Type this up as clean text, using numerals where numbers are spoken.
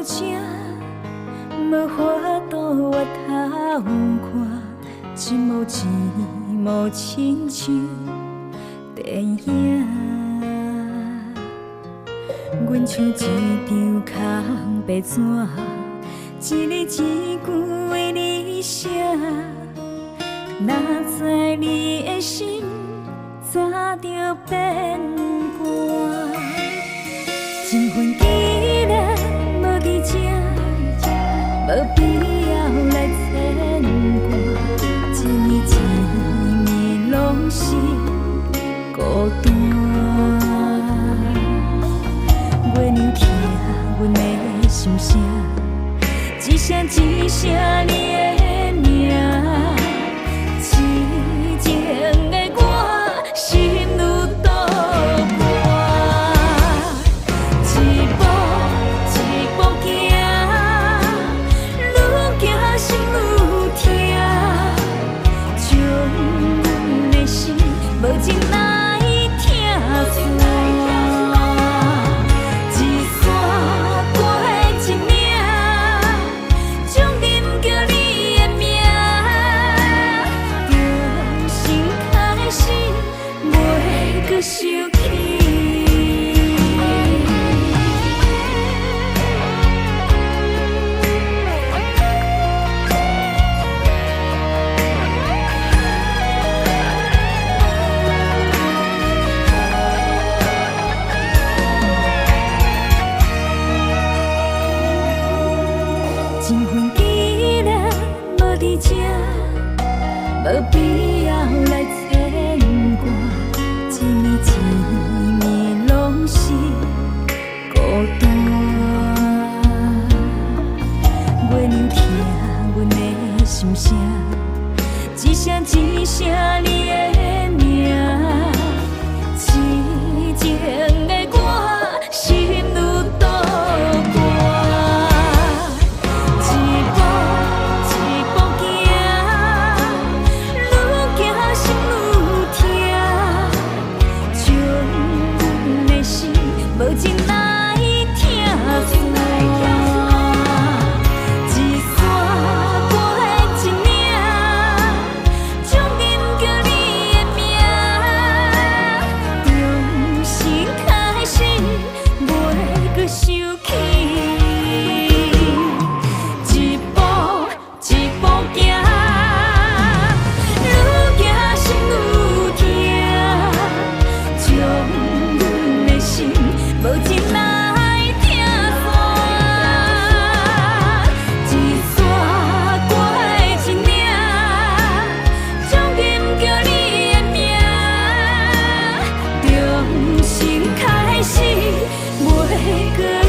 情，无法度回头看，一幕一幕亲像电影。阮像一张空白纸，一字一句为你写。哪知你的心早就变卦，情分既然无伫这，无必要来牵挂。一年一年拢是孤单，月亮听阮的心声，一声一声你的名。痴情的我，心愈倒寒，一步一步行，愈行心愈痛，将阮的心无情来疼散。一山过一岭，将饮叫你的名。袂搁想起。情分既然无伫这，无必要来牵挂。一年一年拢是孤单，月亮听阮的心声，一声一声你的名。痴情的我，心愈倒寒，一步一步行，愈行心愈痛。无情来疼散，一山过一岭，将饮叫你的名。重新开始，袂搁想起。一步一步行，愈行心愈痛，将阮的心。无情来疼散，一山过一岭，将饮叫你的名。重新开始，袂搁。